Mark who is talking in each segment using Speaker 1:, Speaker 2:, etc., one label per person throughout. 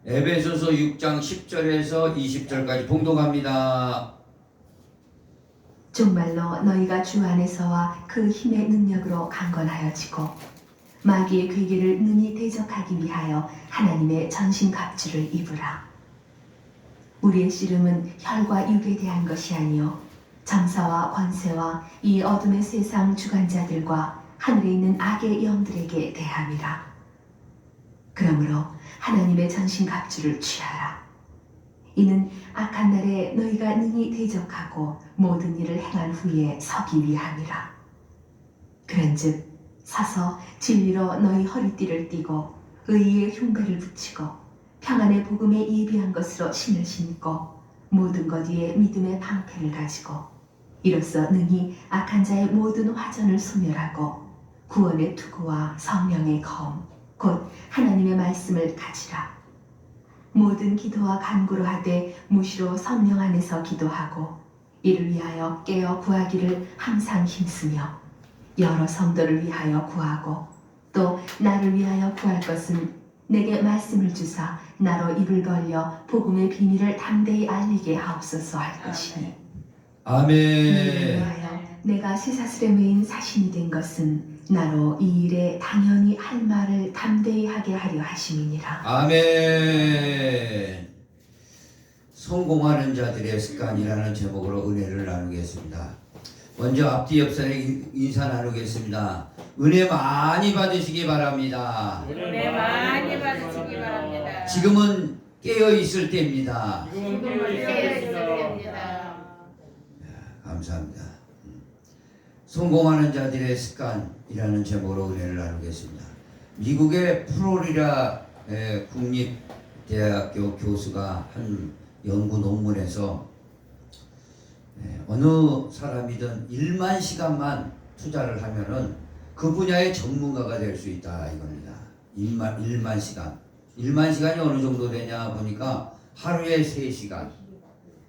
Speaker 1: 에베소서 6장 10절에서 20절까지 봉독합니다.
Speaker 2: 정말로 너희가 주 안에서와 그 힘의 능력으로 강건하여지고 마귀의 괴계를 능히 대적하기 위하여 하나님의 전신갑주를 입으라. 우리의 씨름은 혈과 육에 대한 것이 아니요 장사와 권세와 이 어둠의 세상 주관자들과 하늘에 있는 악의 영들에게 대함이라. 그러므로 하나님의 전신갑주를 취하라. 이는 악한 날에 너희가 능히 대적하고 모든 일을 행한 후에 서기 위함이라. 그런즉 서서 진리로 너희 허리띠를 띠고 의의 흉배를 붙이고 평안의 복음에 예비한 것으로 신을 신고 모든 것 위에 믿음의 방패를 가지고 이로써 능히 악한 자의 모든 화전을 소멸하고 구원의 투구와 성령의 검 곧 하나님의 말씀을 가지라. 모든 기도와 간구로 하되 무시로 성령 안에서 기도하고 이를 위하여 깨어 구하기를 항상 힘쓰며 여러 성도를 위하여 구하고 또 나를 위하여 구할 것은 내게 말씀을 주사 나로 입을 벌려 복음의 비밀을 담대히 알리게 하옵소서 할 것이니
Speaker 1: 아멘.
Speaker 2: 이를 위하여 내가 쇠사슬에 매인 사신이 된 것은 나로 이 일에 당연히 할 말을 담대히 하게 하려 하심이니라.
Speaker 1: 아멘. 성공하는 자들의 습관이라는 제목으로 은혜를 나누겠습니다. 먼저 앞뒤 옆선에 인사 나누겠습니다. 은혜 많이 받으시기 바랍니다.
Speaker 3: 은혜 많이 받으시기 바랍니다.
Speaker 1: 지금은 깨어 있을 때입니다.
Speaker 3: 지금은 깨어 있을 때입니다.
Speaker 1: 감사합니다. 성공하는 자들의 습관이라는 제목으로 은혜를 나누겠습니다. 미국의 플로리다 국립대학교 교수가 한 연구 논문에서 어느 사람이든 1만 시간만 투자를 하면은 그 분야의 전문가가 될 수 있다 이겁니다. 1만 시간. 1만 시간이 어느 정도 되냐 보니까 하루에 3시간.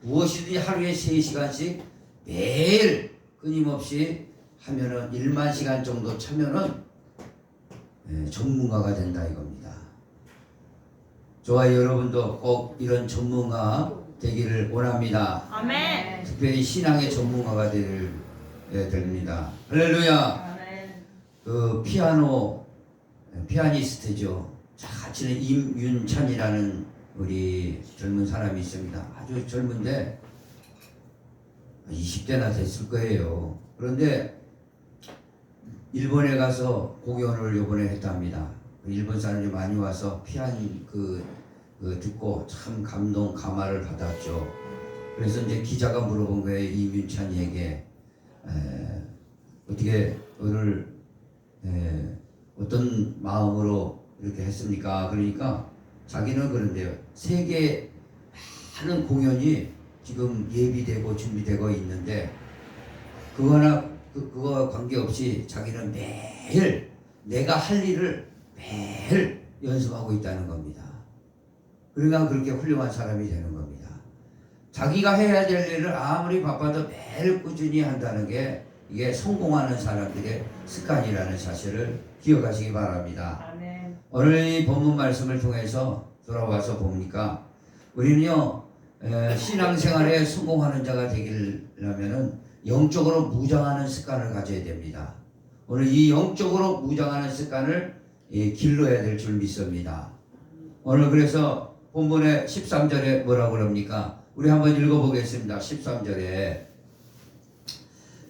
Speaker 1: 무엇이든지 하루에 3시간씩 매일 끊임없이 하면은 1만 시간 정도 차면은 전문가가 된다 이겁니다. 저와 여러분도 꼭 이런 전문가 되기를 원합니다.
Speaker 3: 아멘.
Speaker 1: 특별히 신앙의 전문가가 됩니다. 할렐루야.
Speaker 3: 아멘.
Speaker 1: 그 피아니스트죠. 자치는 임윤찬이라는 우리 젊은 사람이 있습니다. 아주 젊은데 20대나 됐을 거예요. 그런데 일본에 가서 공연을 이번에 했답니다. 일본 사람들이 많이 와서 피아니 듣고 참 감화를 받았죠. 그래서 이제 기자가 물어본 거예요. 이윤찬이에게 어떻게 오늘 어떤 마음으로 이렇게 했습니까? 그러니까 자기는 그런데요. 세계 많은 공연이 지금 예비되고 준비되고 있는데 그거와 관계없이 자기는 매일 내가 할 일을 매일 연습하고 있다는 겁니다. 그러니까 그렇게 훌륭한 사람이 되는 겁니다. 자기가 해야 될 일을 아무리 바빠도 매일 꾸준히 한다는 게 이게 성공하는 사람들의 습관이라는 사실을 기억하시기 바랍니다.
Speaker 3: 아멘.
Speaker 1: 오늘 이 본문 말씀을 통해서 돌아와서 보니까 우리는요 신앙생활에 성공하는 자가 되기려면은 영적으로 무장하는 습관을 가져야 됩니다. 오늘 이 영적으로 무장하는 습관을 길러야 될 줄 믿습니다. 오늘 그래서 본문의 13절에 뭐라고 그럽니까? 우리 한번 읽어보겠습니다. 13절에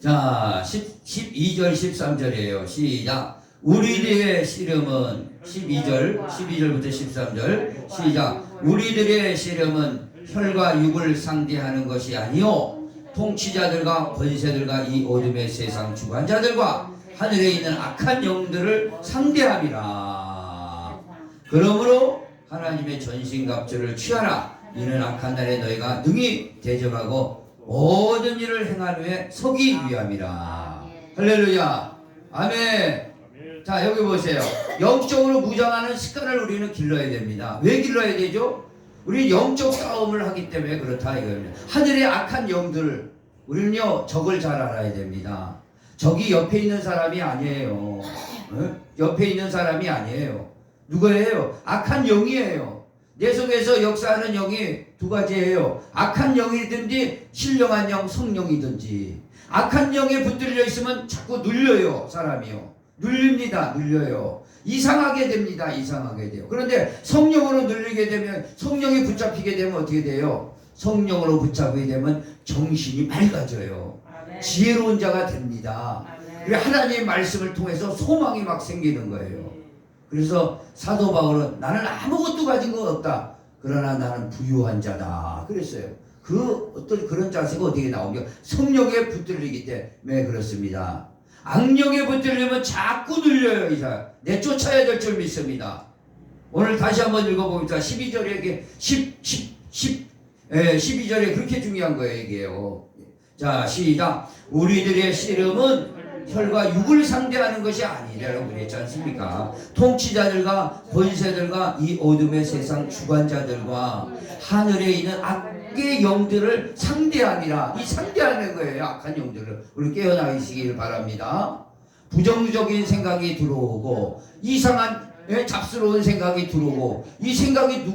Speaker 1: 자 12절 13절이에요. 시작. 우리들의 씨름은 12절부터 13절 시작. 우리들의 씨름은 혈과 육을 상대하는 것이 아니요 통치자들과 권세들과 이 어둠의 세상 주관자들과 하늘에 있는 악한 영들을 상대함이라. 그러므로 하나님의 전신갑주를 취하라. 이는 악한 날에 너희가 능히 대적하고 모든 일을 행한 후에 서기 위함이라. 할렐루야. 아멘. 자 여기 보세요. 영적으로 무장하는 습관을 우리는 길러야 됩니다. 왜 길러야 되죠? 우리 영적 싸움을 하기 때문에 그렇다 이겁니다. 하늘의 악한 영들 우리는요 적을 잘 알아야 됩니다. 적이 옆에 있는 사람이 아니에요. 옆에 있는 사람이 아니에요. 누구예요? 악한 영이에요. 내 속에서 역사하는 영이 두 가지예요. 악한 영이든지 신령한 영, 성령이든지. 악한 영에 붙들려 있으면 자꾸 눌려요, 사람이요. 눌립니다, 눌려요. 이상하게 됩니다, 이상하게 돼요. 그런데 성령으로 눌리게 되면, 성령이 붙잡히게 되면 어떻게 돼요? 성령으로 붙잡히게 되면 정신이 맑아져요. 지혜로운 자가 됩니다. 그리고 하나님의 말씀을 통해서 소망이 막 생기는 거예요. 그래서 사도 바울은 나는 아무것도 가진 것 없다. 그러나 나는 부유한 자다. 그랬어요. 그 어떤 그런 자세가 어디에 나오냐? 성령에 붙들리기 때문에 그렇습니다. 악령에 붙들리면 자꾸 눌려요, 이 사람. 내쫓아야 될 줄 믿습니다. 오늘 다시 한번 읽어봅니다. 12절에 12절에 그렇게 중요한 거예요, 이게요. 자, 시작. 우리들의 씨름은 혈과 육을 상대하는 것이 아니라고 그랬지 않습니까? 통치자들과 권세들과 이 어둠의 세상 주관자들과 하늘에 있는 악의 영들을 상대함이라. 이 상대하는 거예요, 악한 영들을. 우리 깨어나시길 바랍니다. 부정적인 생각이 들어오고 이상한 잡스러운 생각이 들어오고, 이 생각이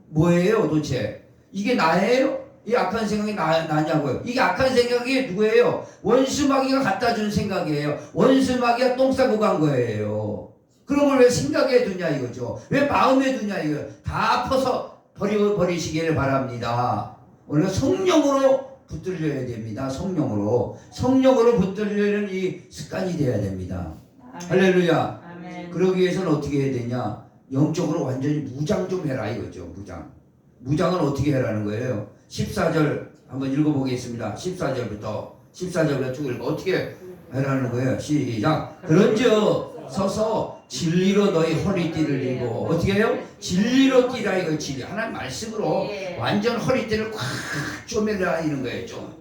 Speaker 1: 뭐예요 도대체? 이게 나예요? 이 악한 생각이 나냐고요. 이게 악한 생각이 누구예요? 원수마귀가 갖다 준 생각이에요. 원수마귀가 똥 싸고 간 거예요. 그런 걸 왜 생각에 두냐 이거죠. 왜 마음에 두냐 이거예요. 다 퍼서 버리시기를 바랍니다. 오늘 성령으로 붙들려야 됩니다. 성령으로 붙들리는 이 습관이 돼야 됩니다. 아멘. 할렐루야. 아멘. 그러기 위해서는 어떻게 해야 되냐? 영적으로 완전히 무장 좀 해라 이거죠. 무장은 어떻게 해라는 거예요? 14절 한번 읽어보겠습니다. 14절부터 쭉 읽어. 어떻게 해라는 거예요? 시작. 그런즉 서서 진리로 너희 허리띠를 이고. 어떻게 해요? 진리로 뛰라 이거. 진리 하나님 말씀으로 완전 허리띠를 꽉 쪼매라 이런 거예요. 좀.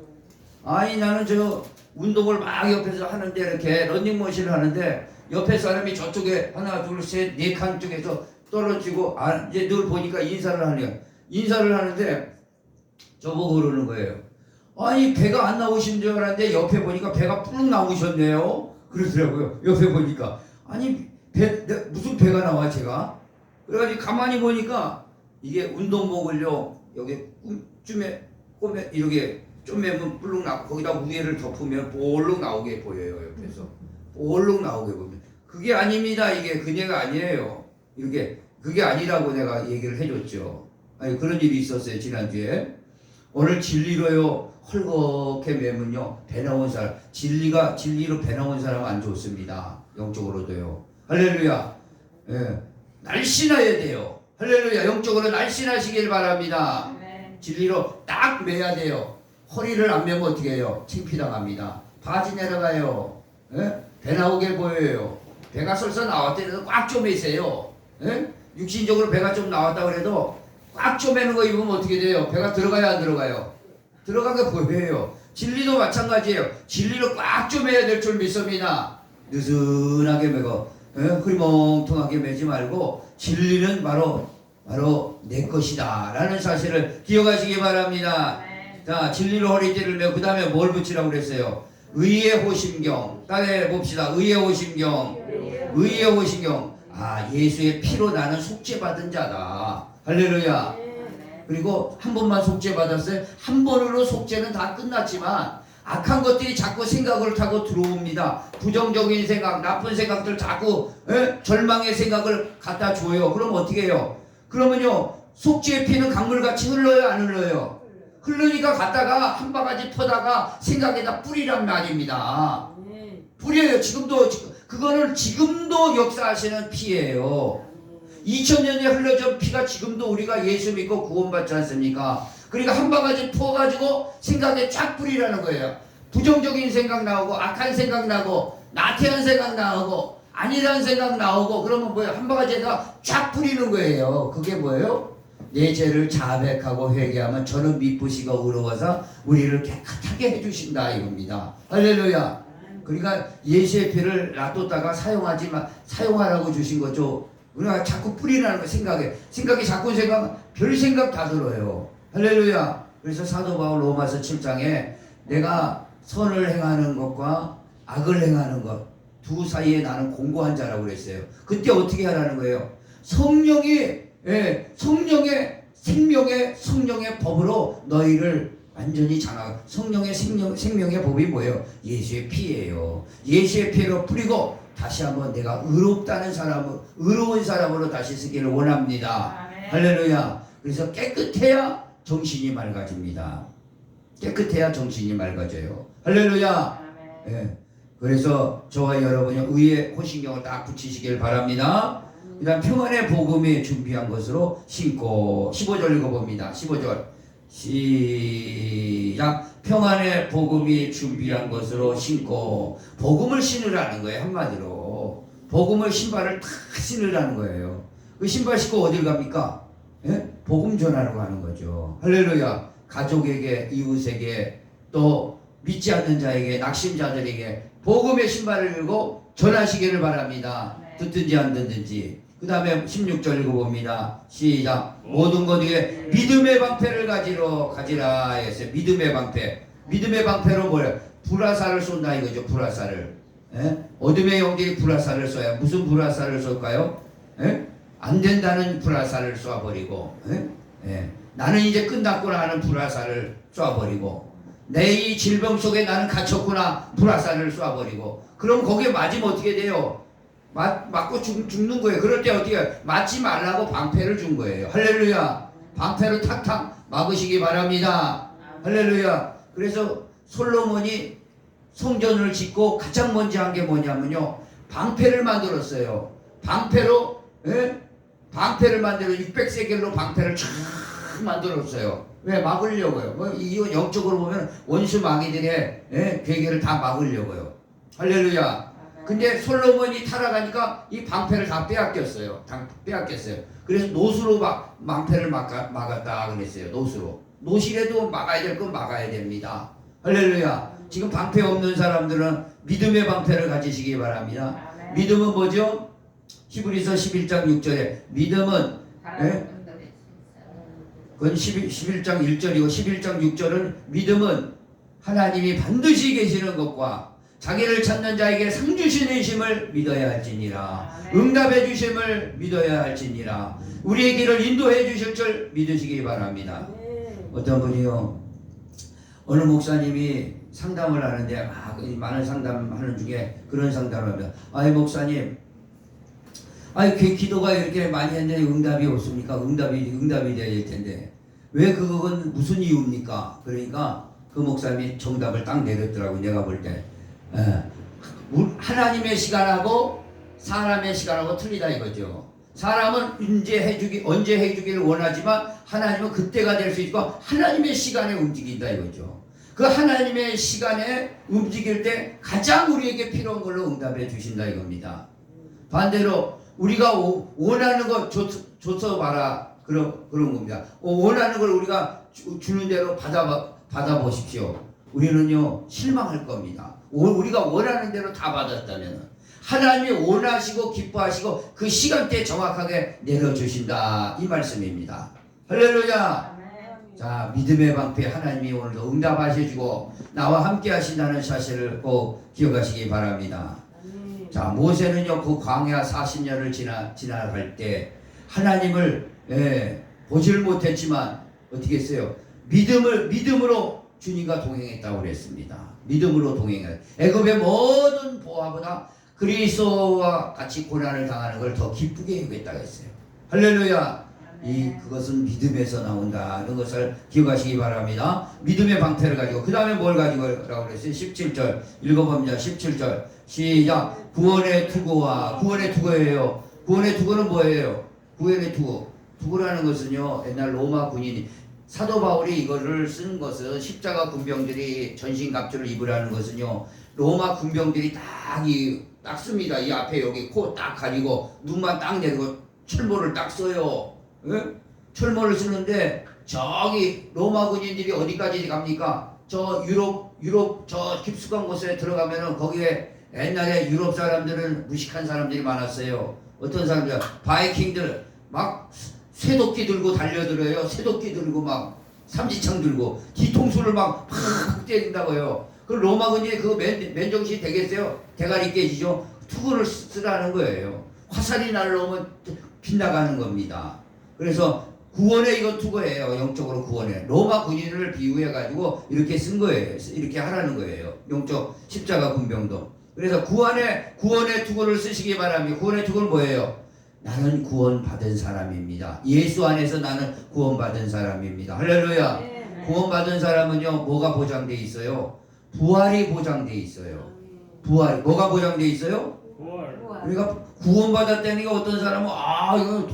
Speaker 1: 아니 나는 저 운동을 막 옆에서 하는데 이렇게 런닝머신을 하는데 옆에 사람이 저쪽에 하나 둘 셋 네 칸 쪽에서 떨어지고 이제 늘 보니까 인사를 하는데 저보고 그러는 거예요. 아니 배가 안 나오신 줄 알았는데 옆에 보니까 배가 뿔 나오셨네요. 그러더라고요. 옆에 보니까 아니 무슨 배가 나와 제가. 그래가지고 가만히 보니까 이게 운동복을요 여기 꼬매 이렇게 쪼매면 뿔룩 나고 거기다 위에를 덮으면 볼록 나오게 보여요. 옆에서 볼록 나오게 보면 그게 아닙니다. 이게 그녀가 아니에요. 이렇게 그게 아니라고 내가 얘기를 해줬죠. 아니 그런 일이 있었어요 지난주에. 오늘 진리로요 헐겁게 매면요 배 나온 사람, 진리로 배 나온 사람 안 좋습니다. 영적으로도요. 할렐루야. 예. 날씬해야 돼요. 할렐루야. 영적으로 날씬하시길 바랍니다. 진리로 딱 매야 돼요. 허리를 안 매면 어떻게 해요? 창피당합니다. 바지 내려가요. 예? 배 나오게 보여요. 배가 설사 나왔더라도 꽉 쪼매세요. 예? 육신적으로 배가 좀 나왔다 그래도 꽉 쪼매는 거 입으면 어떻게 돼요? 배가 들어가요 안 들어가요? 들어가게 보여요. 진리도 마찬가지예요. 진리로 꽉 쪼매야 될 줄 믿습니다. 느슨하게 매고 흐리멍텅하게 매지 말고 진리는 바로 내 것이다 라는 사실을 기억하시기 바랍니다. 자, 진리로 허리띠를 매고 그 다음에 뭘 붙이라고 그랬어요? 의의 호심경. 따라해 봅시다. 의의 호심경. 아, 예수의 피로 나는 속죄받은 자다. 할렐루야. 그리고 한 번만 속죄받았어요. 한 번으로 속죄는 다 끝났지만 악한 것들이 자꾸 생각을 타고 들어옵니다. 부정적인 생각, 나쁜 생각들 자꾸 절망의 생각을 갖다 줘요. 그럼 어떻게 해요? 그러면요 속죄의 피는 강물같이 흘러요 안 흘러요? 흘러니까 갔다가 한 바가지 퍼다가 생각에다 뿌리란 말입니다. 뿌려요. 그거는 지금도 역사하시는 피예요. 2000년에 흘러진 피가 지금도 우리가 예수 믿고 구원받지 않습니까? 그러니까 한 바가지 퍼가지고 생각에 쫙 뿌리라는 거예요. 부정적인 생각 나오고 악한 생각 나고 나태한 생각 나오고 아니란 생각 나오고 그러면 뭐예요? 한 바가지에다 쫙 뿌리는 거예요. 그게 뭐예요? 내 죄를 자백하고 회개하면 저는 미쁘시고 의로워서 우리를 깨끗하게 해주신다 이겁니다. 할렐루야. 그러니까 예수의 피를 놔뒀다가 사용하라고 주신 거죠. 우리가 자꾸 뿌리라는 거 생각이 자꾸 별 생각 다 들어요. 할렐루야. 그래서 사도 바울 로마서 7장에 내가 선을 행하는 것과 악을 행하는 것 두 사이에 나는 공고한 자라고 그랬어요. 그때 어떻게 하라는 거예요? 성령이 성령의 생명의 성령의 법으로 너희를 완전히 장악. 성령의 생명의 법이 뭐예요? 예수의 피예요. 예수의 피로 뿌리고 다시 한번 내가 의롭다는 사람을 의로운 사람으로 다시 쓰기를 원합니다.
Speaker 3: 아멘.
Speaker 1: 할렐루야. 그래서 깨끗해야 정신이 맑아집니다. 깨끗해야 정신이 맑아져요. 할렐루야.
Speaker 3: 아멘.
Speaker 1: 예. 그래서 저와 여러분이 의의 호신경을 딱 붙이시길 바랍니다. 그 다음 평안의 복음이 준비한 것으로 신고 15절 읽어봅니다. 15절 시작. 평안의 복음이 준비한 것으로 신고. 복음을 신으라는 거예요. 한마디로 복음을 신발을 다 신으라는 거예요. 그 신발 신고 어딜 갑니까? 예? 복음 전하러 가는 거죠. 할렐루야. 가족에게, 이웃에게, 또 믿지 않는 자에게, 낙심자들에게 복음의 신발을 들고 전하시기를 바랍니다. 듣든지 안 듣든지. 그 다음에 16절 읽어봅니다. 시작. 모든 것 위에 믿음의 방패를 가지라 했어요. 믿음의 방패. 믿음의 방패로 뭐예요? 불화살을 쏜다 이거죠. 불화살을. 예? 어둠의 영들이 불화살을 쏴요. 무슨 불화살을 쏠까요? 예? 안 된다는 불화살을 쏴버리고, 예? 예. 나는 이제 끝났구나 하는 불화살을 쏴버리고, 내 이 질병 속에 나는 갇혔구나 불화살을 쏴버리고, 그럼 거기에 맞으면 어떻게 돼요? 맞고 죽는 거예요. 그럴 때 어떻게 해요? 맞지 말라고 방패를 준 거예요. 할렐루야. 방패로 탁탁 막으시기 바랍니다. 할렐루야. 그래서 솔로몬이 성전을 짓고 가장 먼저 한 게 뭐냐면요, 방패를 만들었어요. 방패로, 예? 방패를 만들어 600세겔로 방패를 쫙 만들었어요. 왜? 막으려고요. 뭐 이건 영적으로 보면 원수 마귀들의, 예? 괴계를 다 막으려고요. 할렐루야. 근데 솔로몬이 타락하니까 이 방패를 다 빼앗겼어요. 빼앗겼어요. 그래서 노수로 방패를 막았다 그랬어요. 노실에도 막아야 될 건 막아야 됩니다. 할렐루야. 지금 방패 없는 사람들은 믿음의 방패를 가지시기 바랍니다. 믿음은 뭐죠? 히브리서 11장 6절에 믿음은, 예? 그건 11장 1절이고 11장 6절은 믿음은 하나님이 반드시 계시는 것과 자기를 찾는 자에게 상 주시는 심을 믿어야 할지니라. 응답해 주심을 믿어야 할지니라. 우리의 길을 인도해 주실 줄 믿으시기 바랍니다. 어떤 분이요, 어느 목사님이 상담을 하는데 많은 상담하는 중에 그런 상담을 합니다. 아이 목사님, 기도가 이렇게 많이 했는데 응답이 없습니까? 응답이 돼야 될 텐데 왜 그건 무슨 이유입니까? 그러니까 그 목사님이 정답을 딱 내렸더라고. 내가 볼 때 하나님의 시간하고 사람의 시간하고 틀리다 이거죠. 사람은 언제 해주기를 원하지만 하나님은 그때가 될 수 있고 하나님의 시간에 움직인다 이거죠. 그 하나님의 시간에 움직일 때 가장 우리에게 필요한 걸로 응답해 주신다 이겁니다. 반대로 우리가 원하는 거 줘서 봐라 그런 겁니다. 원하는 걸 우리가 주는 대로 받아보십시오. 우리는요 실망할 겁니다. 우리가 원하는 대로 다 받았다면 하나님이 원하시고 기뻐하시고 그 시간대에 정확하게 내려주신다 이 말씀입니다. 할렐루야. 자, 믿음의 방패 하나님이 오늘도 응답하셔주고 나와 함께 하신다는 사실을 꼭 기억하시기 바랍니다. 자, 모세는요 그 광야 40년을 지나갈 때 하나님을 보질 못했지만 어떻게 했어요? 믿음으로 주님과 동행했다고 그랬습니다. 믿음으로 동행했어요. 애굽의 모든 보화보다 그리스도와 같이 고난을 당하는 걸 더 기쁘게 여겼다고 했어요. 할렐루야. 그것은 믿음에서 나온다는 것을 기억하시기 바랍니다. 믿음의 방패를 가지고 그 다음에 뭘 가지고 라고 그랬어요? 17절 읽어봅니다. 17절 시작. 구원의 투구와 구원의 투구예요. 구원의 투구는 뭐예요? 구원의 투구라는 것은요 옛날 로마 군인이 사도 바울이 이거를 쓴 것은 십자가 군병들이 전신갑주를 입으라는 것은요 로마 군병들이 딱 씁니다. 이 앞에 여기 코 딱 가리고 눈만 딱 내리고 철모를 딱 써요. 예? 철모를 쓰는데 저기 로마 군인들이 어디까지 갑니까? 저 유럽 저 깊숙한 곳에 들어가면은 거기에 옛날에 유럽 사람들은 무식한 사람들이 많았어요. 어떤 사람들? 바이킹들 막 쇠도끼 들고 달려들어요. 쇠도끼 들고 막 삼지창 들고 뒤통수를 막 때린다고요. 그 로마 군인이 그거 맨정신이 되겠어요? 대가리 깨지죠. 투구를 쓰라는 거예요. 화살이 날라오면 빗나가는 겁니다. 그래서 구원의 이거 투거예요. 영적으로 구원해. 로마 군인을 비유해 가지고 이렇게 쓴 거예요. 이렇게 하라는 거예요. 영적 십자가 군병도. 그래서 구원의 투구를 쓰시기 바랍니다. 구원의 투구는 뭐예요? 나는 구원받은 사람입니다. 예수 안에서 나는 구원받은 사람입니다. 할렐루야. 구원받은 사람은요, 뭐가 보장돼 있어요? 부활이 보장돼 있어요. 부활. 뭐가 보장돼 있어요? 우리가 구원받았다니까 어떤 사람은 이거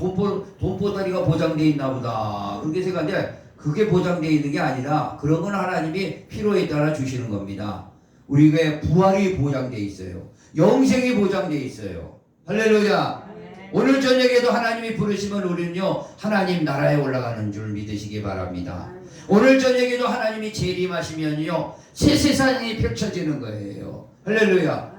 Speaker 1: 돈보다리가 보장돼 있나 보다 그렇게 생각하는데, 그게 보장돼 있는 게 아니라 그런 건 하나님이 필요에 따라 주시는 겁니다. 우리가 부활이 보장돼 있어요. 영생이 보장돼 있어요. 할렐루야. 오늘 저녁에도 하나님이 부르시면 우리는요, 하나님 나라에 올라가는 줄 믿으시기 바랍니다. 오늘 저녁에도 하나님이 재림하시면요, 새 세상이 펼쳐지는 거예요. 할렐루야.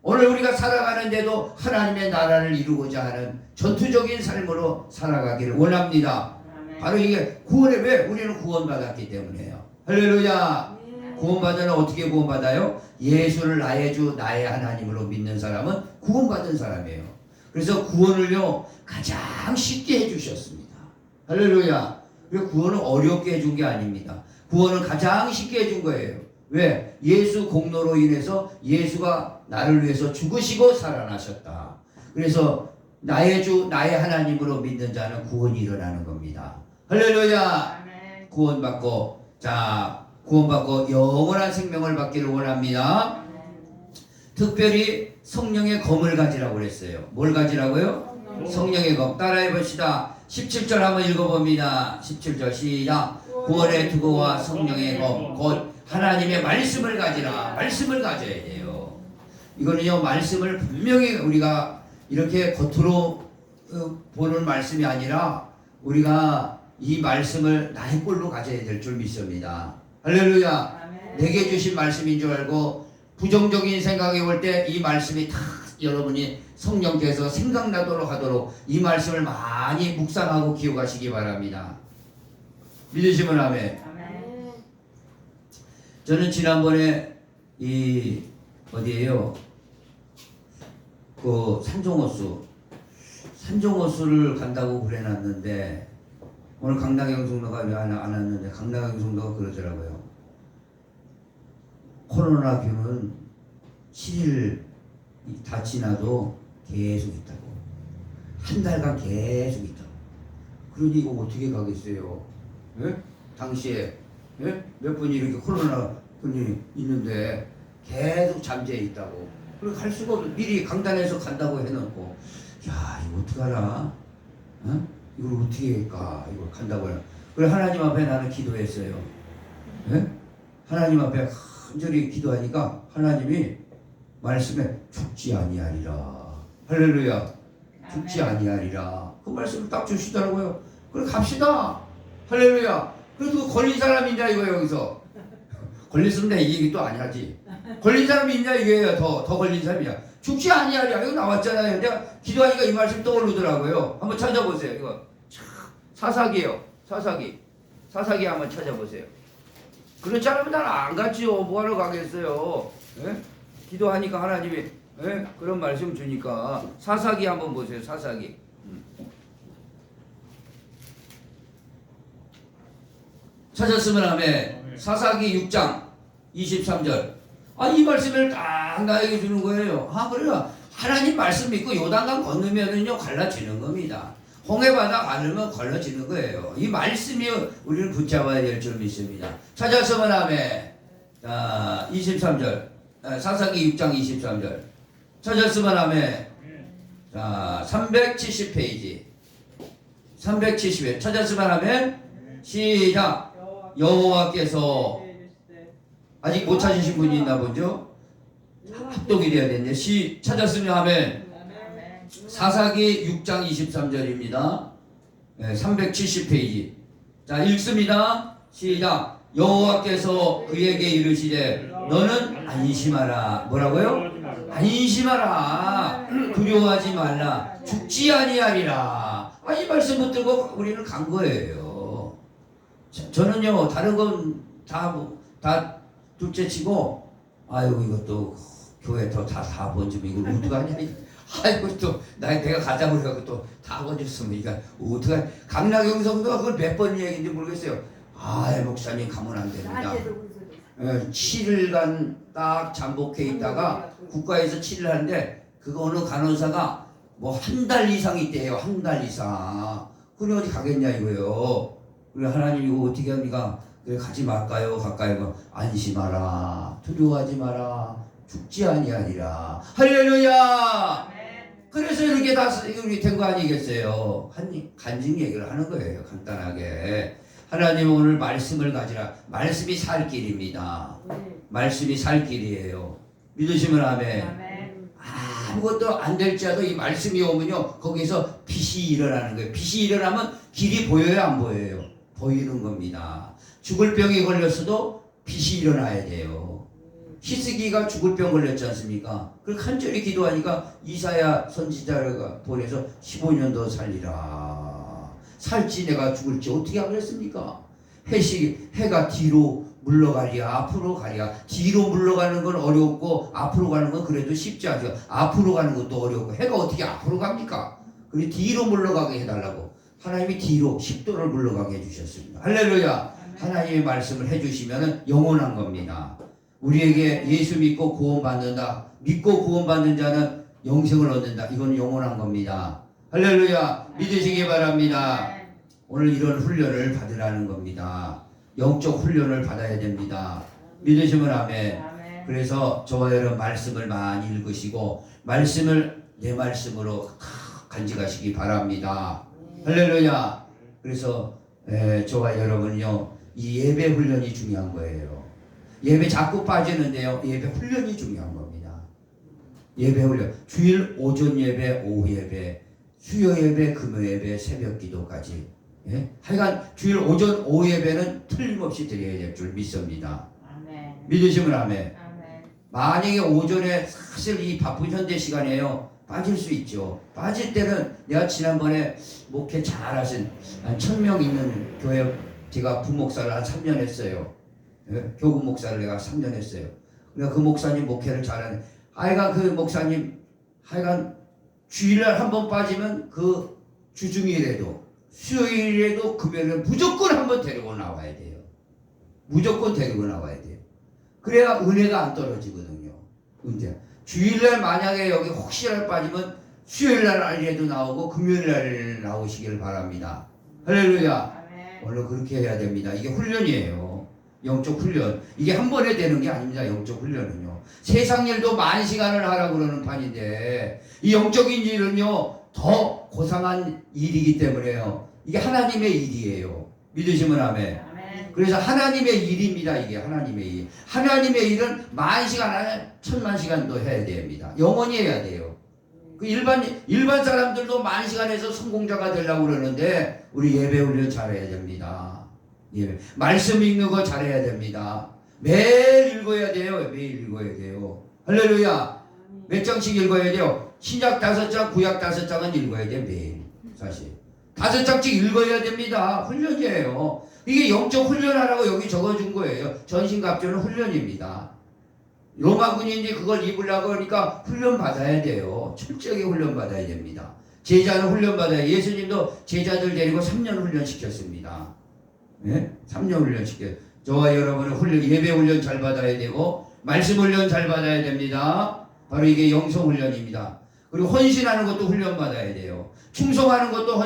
Speaker 1: 오늘 우리가 살아가는데도 하나님의 나라를 이루고자 하는 전투적인 삶으로 살아가기를 원합니다. 바로 이게 왜 우리는 구원받았기 때문에요. 할렐루야. 구원받으면 어떻게 구원받아요? 예수를 나의 주 나의 하나님으로 믿는 사람은 구원받은 사람이에요. 그래서 구원을요, 가장 쉽게 해주셨습니다. 할렐루야. 구원은 어렵게 해준 게 아닙니다. 구원은 가장 쉽게 해준 거예요. 왜? 예수 공로로 인해서 예수가 나를 위해서 죽으시고 살아나셨다. 그래서 나의 주 나의 하나님으로 믿는 자는 구원이 일어나는 겁니다. 할렐루야. 구원받고 영원한 생명을 받기를 원합니다. 특별히 성령의 검을 가지라고 그랬어요. 뭘 가지라고요? 성령의 검. 따라해 봅시다. 17절 한번 읽어봅니다. 17절 시작. 구원의 투구와 성령의 검 곧 하나님의 말씀을 가지라. 말씀을 가져야 돼요. 이거는요, 말씀을 분명히 우리가 이렇게 겉으로 보는 말씀이 아니라 우리가 이 말씀을 나의 꼴로 가져야 될 줄 믿습니다. 할렐루야. 내게 주신 말씀인 줄 알고 부정적인 생각이 올 때 이 말씀이 다 여러분이 성령께서 생각나도록 하도록 이 말씀을 많이 묵상하고 기억하시기 바랍니다. 믿으시면 아멘. 저는 지난번에 어디에요? 그 산종호수를 간다고 그래놨는데, 오늘 강남경 성도가 안 왔는데 강남경 성도가 그러더라고요. 코로나균은 7일 다 지나도 계속 있다고. 한 달간 계속 있다고. 그러니 이거 어떻게 가겠어요? 예? 당시에 몇 분이 이렇게 코로나균이 있는데 계속 잠재해 있다고. 그리고 갈 수가 없어. 미리 강단에서 간다고 해놓고, 야, 이거 어떡하나? 어? 이걸 어떻게 할까? 이거 간다고요. 그래, 하나님 앞에 나는 기도했어요. 예? 하나님 앞에 간절히 기도하니까 하나님이 말씀에 죽지 아니하리라. 할렐루야. 죽지 아니하리라. 그 말씀을 딱 주시더라고요. 그래, 갑시다. 할렐루야. 그래도 걸린 사람이 있냐 이거예요. 여기서 걸렸으면 내 얘기 또 안 하지. 걸린 사람이 있냐 이거예요. 더 걸린 사람이야. 죽지 아니하리라. 이거 나왔잖아요. 내가 기도하니까 이 말씀 떠오르더라고요. 한번 찾아보세요. 이거 사사기예요. 사사기 한번 찾아보세요. 그렇지 않으면 난 안 갔지요. 뭐하러 가겠어요. 예? 기도하니까 하나님이 그런 말씀 주니까. 사사기 한번 보세요. 사사기. 찾았으면 아멘. 사사기 6장 23절. 이 말씀을 딱 나에게 주는 거예요. 그래요. 하나님 말씀 믿고 요단강 건너면은요, 갈라지는 겁니다. 홍해바다 가르면 걸러지는 거예요. 이 말씀이 우리는 붙잡아야 될 줄 믿습니다. 찾았으면 아멘. 23절. 사사기 6장 23절. 찾았으면 아멘. 370페이지. 370회. 찾았으면 아멘. 시작. 여호와께서 아직 못 찾으신 분이 있나 보죠? 합독이 돼야 되는데 찾았으면 아멘. 사사기 6장 23절입니다. 370페이지. 자, 읽습니다. 시작. 여호와께서 그에게 이르시되 너는 안심하라. 뭐라고요? 안심하라. 두려워하지 말라. 죽지 아니하리라. 이 말씀 붙들고 우리는 간 거예요. 저는요, 다른 건 다 둘째 치고, 이것도 교회 다 번지면 이걸 어떡하냐. 아이고 또 내가 가자고 그래갖고 또 다 건졌으면 이거 어떡하 강락영 성도가 그걸 몇 번 얘기인지 모르겠어요. 아 목사님 가면 안 됩니다. 7일간 딱 잠복해 있다가 국가에서 7일 하는데 그거 어느 간호사가 뭐 한 달 이상 있대요. 한 달 이상. 그래 어디 가겠냐 이거요. 그래 하나님 이거 어떻게 합니까? 그래 가지 말까요? 갈까요? 안심하라. 두려워하지 마라. 죽지 아니하리라. 할렐루야. 그래서 이렇게 다 이렇게 된 거 아니겠어요? 간증 얘기를 하는 거예요. 간단하게. 하나님 오늘 말씀을 가지라. 말씀이 살 길입니다. 말씀이 살 길이에요. 믿으시면 아멘. 아무것도 안 될지라도 이 말씀이 오면요 거기서 빛이 일어나는 거예요. 빛이 일어나면 길이 보여요 안 보여요? 보이는 겁니다. 죽을 병이 걸렸어도 빛이 일어나야 돼요. 히스기가 죽을 병 걸렸지 않습니까? 그걸 간절히 기도하니까 이사야 선지자가 보내서 15년 더 살리라. 살지 내가 죽을지 어떻게 하겠습니까? 해가 뒤로 물러가랴 앞으로 가랴. 뒤로 물러가는 건 어렵고 앞으로 가는 건 그래도 쉽지 않죠. 앞으로 가는 것도 어렵고 해가 어떻게 앞으로 갑니까? 그래 뒤로 물러가게 해달라고 하나님이 뒤로 10도를 물러가게 해주셨습니다. 할렐루야. 하나님의 말씀을 해주시면 영원한 겁니다. 우리에게 예수 믿고 구원받는다. 믿고 구원받는 자는 영생을 얻는다. 이건 영원한 겁니다. 할렐루야. 믿으시기 바랍니다. 오늘 이런 훈련을 받으라는 겁니다. 영적 훈련을 받아야 됩니다. 믿으시면 아멘. 그래서 저와 여러분 말씀을 많이 읽으시고 말씀을 내 말씀으로 간직하시기 바랍니다. 할렐루야. 그래서 저와 여러분요 이 예배 훈련이 중요한 거예요. 예배 자꾸 빠지는데요. 예배 훈련이 중요한 겁니다. 예배 훈련. 주일 오전 예배, 오후 예배, 수요 예배, 금요 예배, 새벽 기도까지. 예? 하여간 주일 오전, 오후 예배는 틀림없이 드려야 될 줄 믿습니다.
Speaker 3: 아멘.
Speaker 1: 믿으시면 아멘.
Speaker 3: 아멘.
Speaker 1: 만약에 오전에 사실 이 바쁜 현대 시간에요. 빠질 수 있죠. 빠질 때는 내가 지난번에 목회 잘하신 한 1000명 있는 교회 제가 부목사를 한 3년 했어요. 예? 교구 목사를 내가 3년 했어요. 그러니까 그 목사님 목회를 잘하는 하여간 그 목사님 하여간 주일날 한 번 빠지면 그 주중일에도 수요일에도 금요일에 무조건 한번 데리고 나와야 돼요. 무조건 데리고 나와야 돼요. 그래야 은혜가 안 떨어지거든요. 은혜. 주일날 만약에 여기 혹시나 빠지면 수요일날 아니라도 나오고 금요일날 나오시길 바랍니다. 할렐루야. 원래 그렇게 해야 됩니다. 이게 훈련이에요. 영적 훈련. 이게 한 번에 되는 게 아닙니다. 영적 훈련은요. 세상 일도 만 시간을 하라고 그러는 판인데 이 영적인 일은요 더 고상한 일이기 때문에요. 이게 하나님의 일이에요. 믿으시면 아멘. 그래서 하나님의 일입니다. 이게 하나님의 일. 하나님의 일은 만 시간 안에 1000만 시간도 해야 됩니다. 영원히 해야 돼요. 그 일반 사람들도 만 시간에서 성공자가 되려고 그러는데 우리 예배 훈련 잘해야 됩니다. 예배. 말씀 읽는 거 잘해야 됩니다. 매일 읽어야 돼요. 매일 읽어야 돼요. 할렐루야. 몇 장씩 읽어야 돼요? 신약 5장, 구약 5장은 읽어야 돼 매일. 사실 5장씩 읽어야 됩니다. 훈련이에요. 이게 영적 훈련하라고 여기 적어준 거예요. 전신갑주는 훈련입니다. 로마군이 이제 그걸 입으려고 하니까 훈련 받아야 돼요. 철저하게 훈련 받아야 됩니다. 제자는 훈련 받아야. 예수님도 제자들 데리고 3년 훈련 시켰습니다. 네? 3년 훈련 시켰. 저와 여러분은 훈련, 예배 훈련 잘 받아야 되고 말씀 훈련 잘 받아야 됩니다. 바로 이게 영성 훈련입니다. 그리고 헌신하는 것도 훈련 받아야 돼요. 충성하는 것도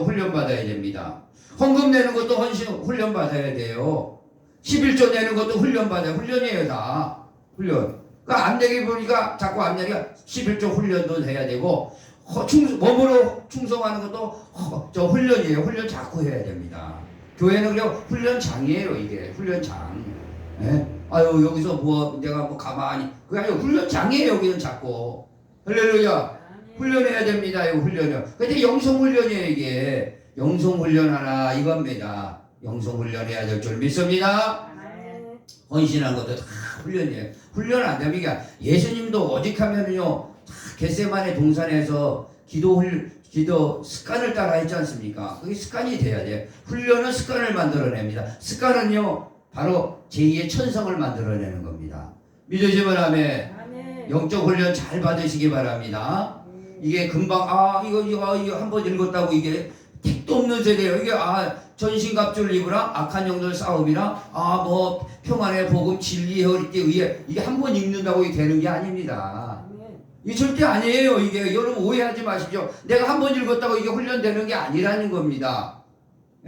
Speaker 1: 훈련 받아야 됩니다. 헌금 내는 것도 훈련 받아야 돼요. 11조 내는 것도 훈련 받아요. 훈련이에요 다. 훈련. 그러니까 안 되게 보니까 자꾸 안 되니까 11조 훈련도 해야 되고 몸으로 충성하는 것도 저 훈련이에요. 훈련 자꾸 해야 됩니다. 교회는 그냥 훈련장이에요. 이게 훈련장. 예? 아유 여기서 뭐 내가 뭐 가만히 그게 아니고 훈련장이에요. 여기는 자꾸. 할렐루야. 훈련해야 됩니다. 이거 훈련이요. 근데 영성훈련이에요. 이게 영성훈련하라 이겁니다. 영성훈련해야 될 줄 믿습니다. 헌신한 것도 다 훈련이에요. 훈련 안 되면 이게 예수님도 오직하면은요 겟세마네 동산에서 기도 습관을 따라 했지 않습니까? 그게 습관이 돼야 돼요. 훈련은 습관을 만들어냅니다. 습관은요 바로 제2의 천성을 만들어내는 겁니다. 믿으시면 아멘. 영적 훈련 잘 받으시기 바랍니다. 이게 금방 이거 한번 읽었다고 이게 택도 없는 세대예요. 이게 전신갑주를 입으라, 악한 영들 싸움이라, 뭐 평안의 복음 진리의 허리띠 의에, 이게 한 번 읽는다고 이게 되는 게 아닙니다. 이게 절대 아니에요. 이게 여러분 오해하지 마십시오. 내가 한 번 읽었다고 이게 훈련되는 게 아니라는 겁니다.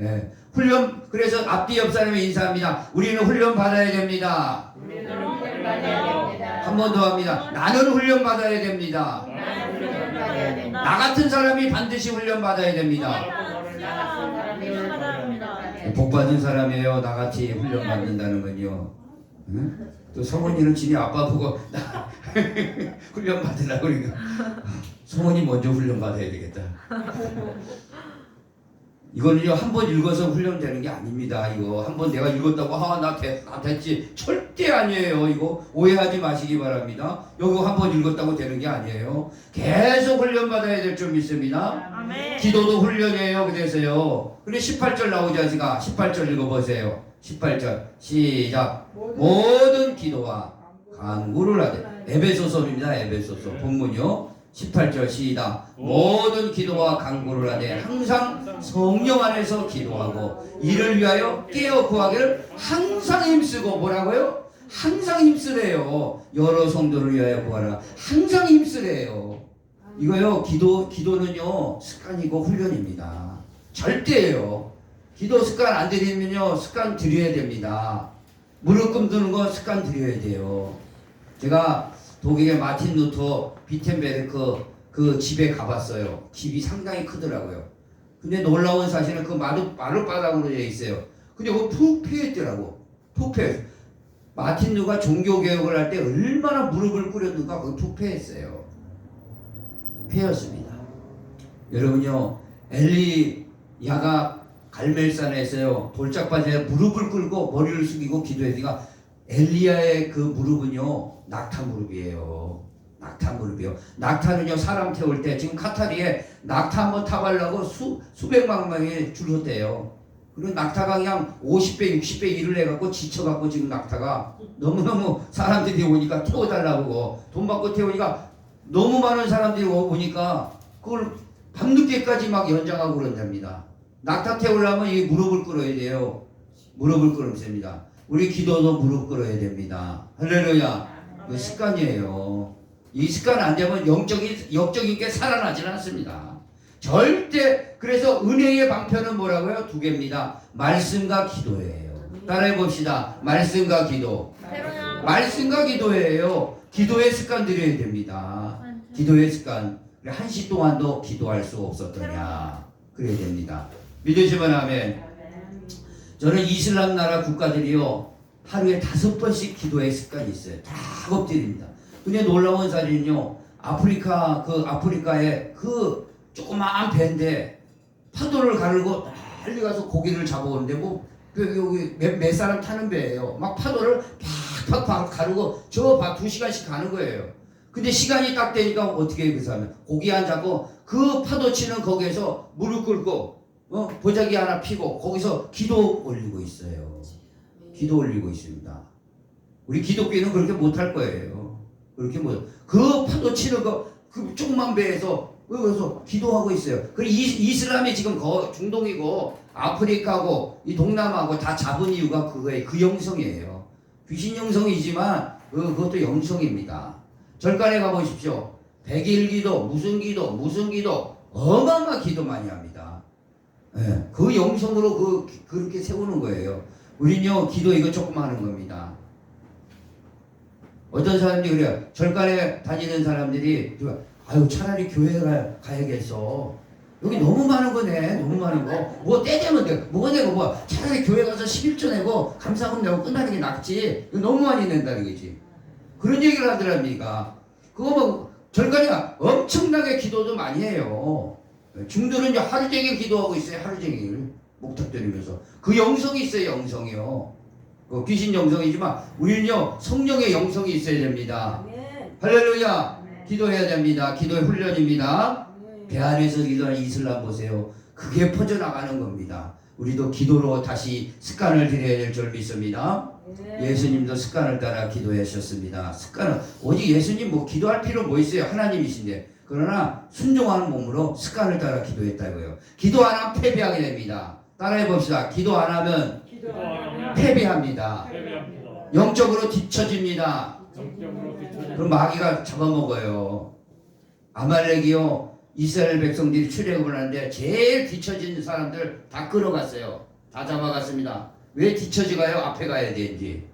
Speaker 1: 예. 훈련, 그래서 앞뒤 옆 사람이 인사합니다. 우리는 훈련 받아야 됩니다. 한 번 더 합니다. 나는 훈련 받아야 됩니다. 나 같은 사람이 반드시 훈련 받아야 됩니다. 복 받은 사람이에요. 나같이 훈련 받는다는 건요. 응? 또 성원이는 지네 아빠 보고 나 훈련 받으라고 그러니까 성원이 먼저 훈련 받아야 되겠다. 이거는요 한 번 읽어서 훈련되는 게 아닙니다. 이거 한 번 내가 읽었다고 나 됐지 절대 아니에요. 이거 오해하지 마시기 바랍니다. 이거 한 번 읽었다고 되는 게 아니에요. 계속 훈련 받아야 될 줄 믿습니다.
Speaker 3: 아멘.
Speaker 1: 기도도 훈련이에요. 그래서요. 근데 18절 나오지 않습니까? 18절 읽어보세요. 18절 시작. 모든 기도와 간구를 하되. 에베소서입니다. 에베소서 본문이요. 18절 시작. 모든 기도와 간구를 하되 항상 성령 안에서 기도하고 이를 위하여 깨어 구하기를 항상 힘쓰고. 뭐라고요? 항상 힘쓰래요. 여러 성도를 위하여 구하라. 항상 힘쓰래요. 이거요 기도는요 습관이고 훈련입니다. 절대예요. 기도 습관 안 들이면요 습관 들여야 됩니다. 무릎 꿇는 거 습관 들여야 돼요. 제가 독일의 마틴 루터 비텐베르크 그 집에 가봤어요. 집이 상당히 크더라고요. 근데 놀라운 사실은 그 마룻바닥으로 되어 있어요. 근데 그거 푹 패였더라고. 푹 패였어. 마틴 루가 종교개혁을 할 때 얼마나 무릎을 꿇였는가 거기 푹 패였어요. 패였습니다. 여러분요 엘리 야가 갈멜산에서요 돌짝밭에 무릎을 꿇고 머리를 숙이고 기도했으니까 엘리야의 그 무릎은요 낙타 무릎이에요. 낙타 무릎이요. 낙타는요 사람 태울 때 지금 카타리에 낙타 한번 타보려고 수백만 명이 줄 섰대요. 그리고 낙타가 그냥 50배 60배 일을 해갖고 지쳐갖고 지금 낙타가 너무너무 사람들이 오니까 태워달라고 돈 받고 태우니까 너무 많은 사람들이 오니까 그걸 밤늦게까지 막 연장하고 그런답니다. 낙타 태우려면 이 무릎을 꿇어야 돼요. 무릎을 꿇으면 됩니다. 우리 기도도 무릎 꿇어야 됩니다. 할렐루야. 그 습관이에요. 이 습관 안 되면 영적인 게 살아나지는 않습니다. 절대. 그래서 은혜의 방편은 뭐라고요? 두 개입니다. 말씀과 기도예요. 따라해 봅시다. 말씀과 기도. 말씀과 기도예요. 기도의 습관 들여야 됩니다. 기도의 습관. 1시 동안도 기도할 수 없었더냐. 그래야 됩니다. 믿으시면 아멘. 저는 이슬람 나라 국가들이요 하루에 5번씩 기도의 습관이 있어요. 다 엎드립니다. 근데 놀라운 사실은요 아프리카의 그 조그마한 배인데 파도를 가르고 빨리 가서 고기를 잡아오는데 뭐 여기 몇 사람 타는 배예요. 막 파도를 팍팍 가르고 저 2시간씩 가는 거예요. 근데 시간이 딱 되니까 어떻게 해요? 그 사람은 고기 안 잡고 그 파도 치는 거기에서 무릎 꿇고 보자기 하나 피고 거기서 기도 올리고 있어요. 기도 올리고 있습니다. 우리 기독교인은 그렇게 못할 거예요. 그렇게 그 파도 치는 그 조그만 배에서 그래서 기도하고 있어요. 그리고 이슬람이 지금 중동이고 아프리카고 이 동남아고 다 잡은 이유가 그거예요. 그 영성이에요. 귀신 영성이지만 그것도 영성입니다. 절간에 가보십시오. 100일 기도, 무슨 기도, 어마어마 기도 많이 합니다. 네, 그 영성으로 그렇게 세우는 거예요. 우린요, 기도 이거 조금 하는 겁니다. 어떤 사람들이 그래요. 절간에 다니는 사람들이, 아유, 차라리 교회 가야겠어. 여기 너무 많은 거네. 너무 많은 거. 뭐 떼내면 돼. 뭐가 내고 뭐. 차라리 교회 가서 11조 내고 감사금 내고 끝나는 게 낫지. 이거 너무 많이 낸다는 거지. 그런 얘기를 하더랍니까. 그거 뭐 절간에 엄청나게 기도도 많이 해요. 중들은 하루 종일 기도하고 있어요. 하루 종일 목탁드리면서 그 영성이 있어요. 영성이요. 그 귀신 영성이지만 우리는요 성령의 영성이 있어야 됩니다. 할렐루야. 기도해야 됩니다. 기도의 훈련입니다. 배 안에서 기도하는 이슬람 보세요. 그게 퍼져나가는 겁니다. 우리도 기도로 다시 습관을 들여야 될 줄 믿습니다. 예수님도 습관을 따라 기도하셨습니다. 습관은 오직 예수님 뭐 기도할 필요 뭐 있어요? 하나님이신데. 그러나 순종하는 몸으로 습관을 따라 기도했다고요. 기도 안 하면 패배하게 됩니다. 따라해 봅시다. 기도 안 하면 패배합니다. 영적으로 뒤처집니다. 그럼 마귀가 잡아먹어요. 아말렉이요, 이스라엘 백성들이 출애굽을 하는데 제일 뒤처진 사람들 다 끌어갔어요. 다 잡아갔습니다. 왜 뒤처지가요? 앞에 가야 되는지.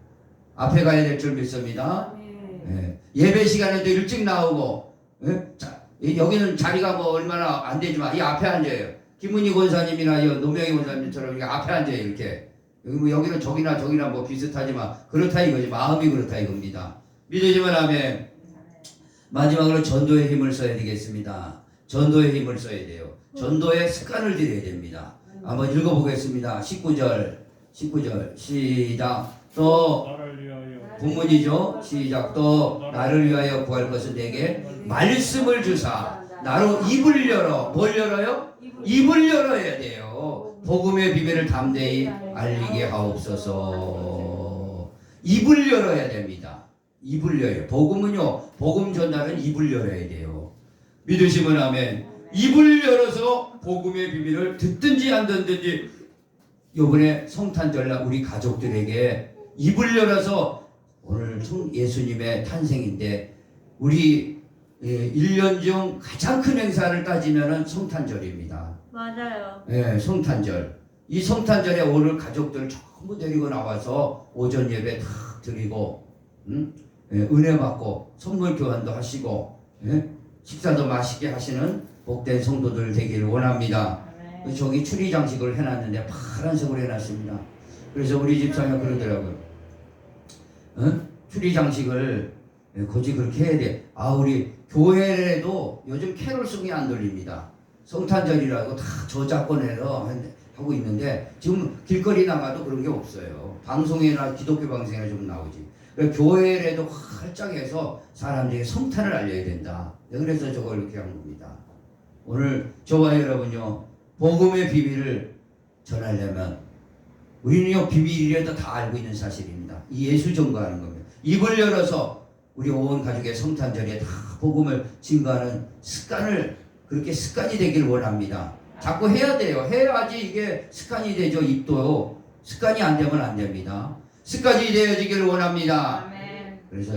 Speaker 1: 앞에 가야 될 줄 믿습니다. 예. 예배 시간에도 일찍 나오고, 예? 자, 여기는 자리가 뭐 얼마나 안 되지만 이 앞에 앉아요. 김은희 권사님이나 노명희 권사님처럼 이렇게 앞에 앉아요. 이렇게. 여기는 저기나 뭐 비슷하지만 그렇다 이거지. 마음이 그렇다 이겁니다. 믿으시면 아멘. 마지막으로 전도의 힘을 써야 되겠습니다. 전도의 힘을 써야 돼요. 전도의 습관을 들여야 됩니다. 한번 읽어보겠습니다. 19절 시작. 또 본문이죠. 시작. 또 나를 위하여 구할 것은 내게 말씀을 주사 나로 입을 열어. 뭘 열어요? 입을 열어야 돼요. 복음의 비밀을 담대히 알리게 하옵소서. 입을 열어야 됩니다. 입을 열어요. 복음은요, 복음 전달은 입을 열어야 돼요. 믿으시면 아멘. 입을 열어서 복음의 비밀을 듣든지 안 듣든지, 요번에 성탄절날 우리 가족들에게 입을 열어서, 오늘 예수님의 탄생인데 우리 1년 중 가장 큰 행사를 따지면은 성탄절입니다.
Speaker 3: 맞아요.
Speaker 1: 예, 성탄절. 이 성탄절에 오늘 가족들 전부 데리고 나와서 오전 예배 다 드리고, 은혜 받고 선물 교환도 하시고, 식사도 맛있게 하시는 복된 성도들 되기를 원합니다. 저기 추리 장식을 해놨는데 파란색으로 해놨습니다. 그래서 우리 집사가 그러더라고요. 추리 장식을 굳이 그렇게 해야 돼. 우리 교회에도 요즘 캐롤송이 안 들립니다. 성탄절이라고 다 저작권에서 하고 있는데 지금 길거리 나가도 그런 게 없어요. 방송이나 기독교 방송이나 좀 나오지. 교회에도 활짝 해서 사람들에게 성탄을 알려야 된다. 그래서 저걸 이렇게 한 겁니다. 오늘 저와 여러분요, 복음의 비밀을 전하려면 우리는요, 비밀이라도 다 알고 있는 사실입니다. 이 예수 증거하는 겁니다. 입을 열어서 우리 온 가족의 성탄절에 다 복음을 증거하는 습관을, 그렇게 습관이 되길 원합니다. 자꾸 해야 돼요. 해야지 이게 습관이 되죠. 입도 습관이 안 되면 안 됩니다. 습관이 되어지기를 원합니다.
Speaker 3: 아멘.
Speaker 1: 그래서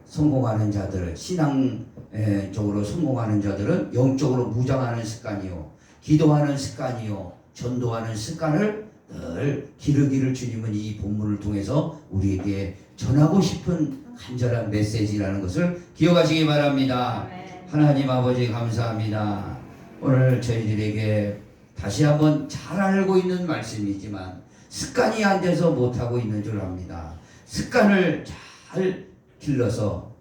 Speaker 1: 성공하는 자들, 신앙적으로 성공하는 자들은 영적으로 무장하는 습관이요, 기도하는 습관이요, 전도하는 습관을 늘 기르기를 주님은 이 본문을 통해서 우리에게 전하고 싶은 간절한 메시지라는 것을 기억하시기 바랍니다.
Speaker 3: 아멘.
Speaker 1: 하나님 아버지 감사합니다. 오늘 저희들에게 다시 한번 잘 알고 있는 말씀이지만 습관이 안 돼서 못하고 있는 줄 압니다. 습관을 잘 길러서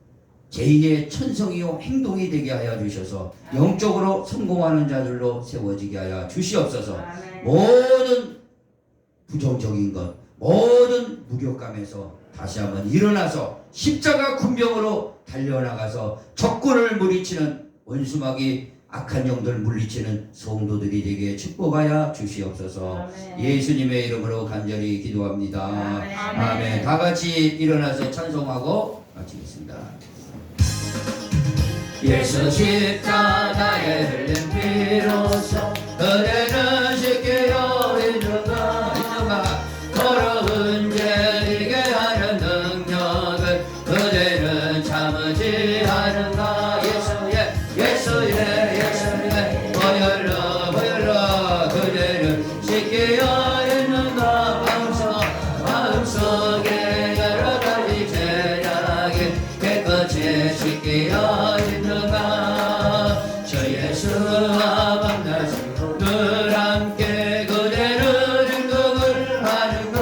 Speaker 1: 제2의 천성이요 행동이 되게 하여 주셔서 영적으로 성공하는 자들로 세워지게 하여 주시옵소서.
Speaker 3: 아멘.
Speaker 1: 모든 부정적인 것, 모든 무력감에서 다시 한번 일어나서 십자가 군병으로 달려나가서 적군을 물리치는, 원수마귀 악한 영들 물리치는 성도들이 되게 축복하여 주시옵소서.
Speaker 3: 아멘.
Speaker 1: 예수님의 이름으로 간절히 기도합니다.
Speaker 3: 아멘.
Speaker 1: 아멘. 다 같이 일어나서 찬송하고 마치겠습니다. 예수 십자가에 흘린 피로써 그대는 쉽게 여인들과 더러운 죄이게 하는 능력을 그대는 참으지 않은가. 예수의 보혈로 그대는 쉽게 여인들과 마음속에 여러 가지 죄악이 깨끗이 쉽게 여인들과 저 예수와 만나서 늘 함께 그대는 행동을 하는가.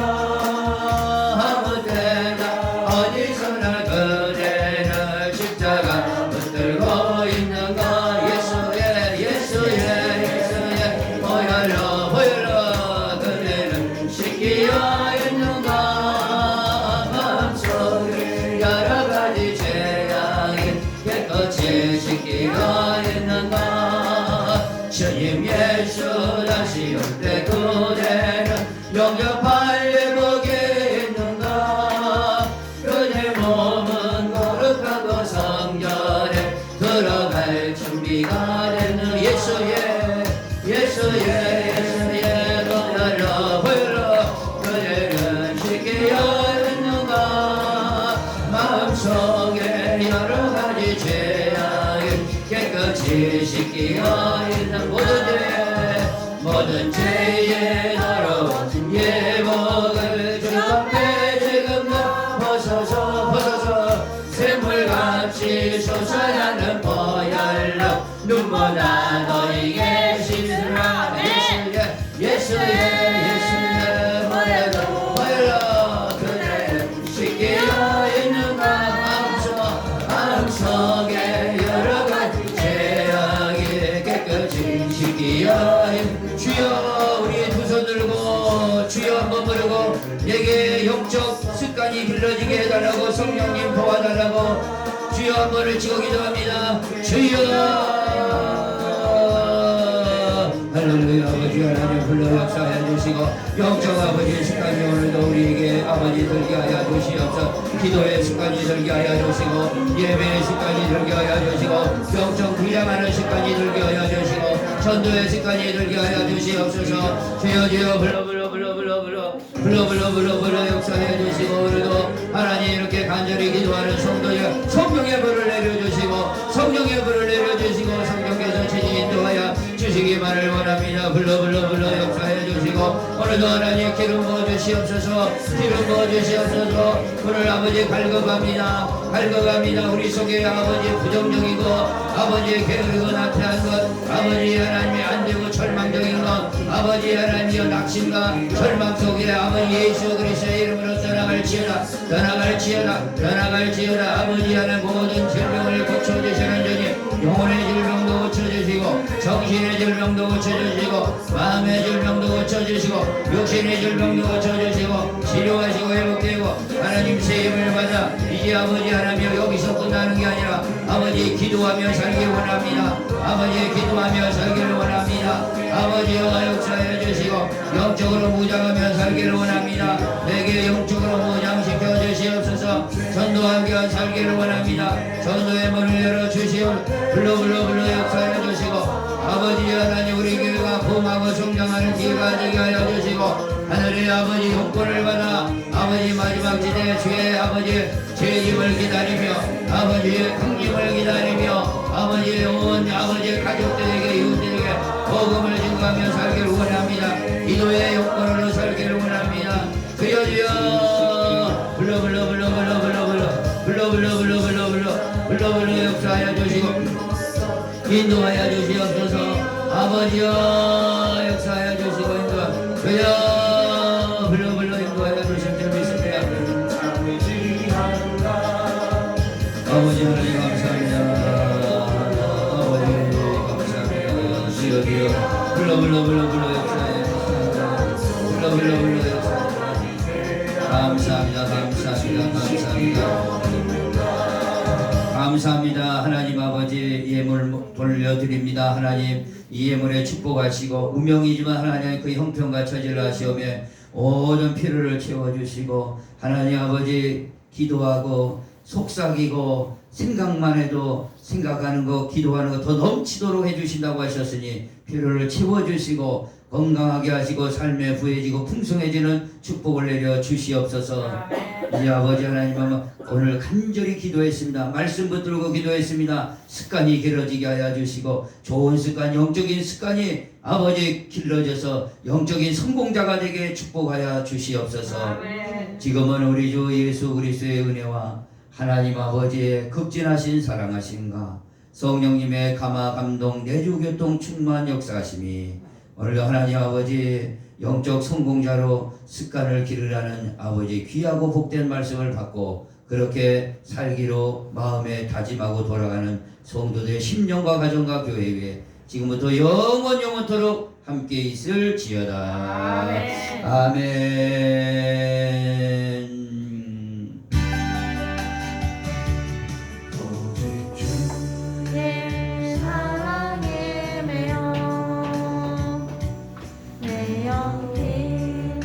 Speaker 1: 아무 때나 어디서나 그대는 십자가 붙들고 있는가. 예수의 보혈로 그대는 씻기어 있는가. 마음속에 여러 가지 죄악이 깨끗이 씻기어 있는가. 주님 예수 다시 올 때 그대는 영접할 복이 있는가 그대 몸은 거룩하고 성전에 들어갈 준비가 되는 예수의 보여라 그대는 쉽게 열는가 마음속에 여러가지 죄악을 깨끗이 씻기어 있는 모든 죄에 더러운 예복을 주 앞에 지금도 벗어서 샘물같이 솟아나는 보혈로 눈보다 너에게 씻으라 예수의 보혈로 그대 씻기어 있는가 마음속에 여러가지 죄악이 깨끗이 씻기어 있는 주여 우리 두 손 들고 주여 한번 부르고 내게 영적 습관이 길러지게 해달라고 성령님 도와달라고 주여 한 번을 치고 기도합니다. 주여 할렐루야 아버지 하나님 불러 역사해 주시고 영적 아버지의 습관이 오늘도 우리에게 아버지 들게 하여 주시옵소서 기도의 습관이 들게 하여 주시고 예배의 습관이 들게 하여 주시고 영적 분량하는 습관이 들게 하여 주시고 전도의 습관이 들게 하여 주시옵소서 주여 불러 역사해 주시고 오늘도 하나님 이렇게 간절히 기도하는 성도여 성령의 불을 내려주시고 성령의 불을 내려주시고 성령께서 친히 인도하여 주시기만을 원합니다. 불러 역사해 주시고 오늘도 하나님 기름 부어 주시옵소서 오늘 아버지 갈급합니다 우리 속에 아버지 부정적이고 아버지 게으르고 나태한 것 아버지 하나님이 안되고 절망적인 것 아버지 하나님이여 낙심과 절망 속에 아버지 예수 그리스도의 이름으로 떠나갈지어다 아버지 하나님 모든 질병을 고쳐주시는 주님 영혼의 질병도 고쳐주시고 정신의 질병도 고쳐주시고 마음의 질병도 고쳐주시고 육신의 질병도 고쳐주시고 치료하시고 회복되고 하나님 세임을 받아 이제 아버지 하나님 여기서 끝나는 게 아니라 아버지 기도하며 살기 원합니다. 아버지 기도하며 살기를 원합니다. 아버지여 역사해 주시고 영적으로 무장하며 살기를 원합니다. 내게 영적으로 무장시켜 주시옵소서. 전도하며 살기를 원합니다. 전도의 문을 열어주시오. 불러 역사해 주시고 아버지 하나님 우리 교회가 부흥하고 성장하는 기회가 되게 하여 주시고 하늘의 아버지 용권을 받아 아버지 마지막 시대에 주의 아버지 재림을 기다리며 아버지의 강림을 기다리며 아버지의 온 아버지의 가족들에게 이웃들에게 복음을 증거하며 살기를 원합니다. 기도의 용권으로 살기를 원합니다. 주여 불러 역사하여 주시고 인도하여 주시옵소서. 아버지여 역사하여 주시고 주여 불러 인도하여 주실 줄 믿습니다. 아버지 하나님 감사합니다. 아버지 감사합니다. 주여 불러 역사하여 주시옵소서. 불러 역사하여 감사합니다. 하나님 아버지 예물 돌려드립니다. 하나님 이 예물에 축복하시고 무명이지만 하나님 그 형편과 처지를 하시오며 모든 필요를 채워주시고 하나님 아버지 기도하고 속삭이고 생각만 해도 생각하는 거 기도하는 거 더 넘치도록 해주신다고 하셨으니 필요를 채워주시고 건강하게 하시고 삶에 부해지고 풍성해지는 축복을 내려 주시옵소서. 이제 아버지 하나님 오늘 간절히 기도했습니다. 말씀 붙들고 기도했습니다. 습관이 길어지게 하여 주시고 좋은 습관 영적인 습관이 아버지 길러져서 영적인 성공자가 되게 축복하여 주시옵소서. 지금은 우리 주 예수 그리스도의 은혜와 하나님 아버지의 극진하신 사랑하심과 성령님의 감화 감동 내주 교통 충만 역사하심이 오늘도 하나님 아버지 영적 성공자로 습관을 기르라는 아버지 귀하고 복된 말씀을 받고 그렇게 살기로 마음에 다짐하고 돌아가는 성도들의 심령과 가정과 교회 위에 지금부터 영원토록 함께 있을지어다. 아멘.
Speaker 3: 내 사랑에 매여 내 영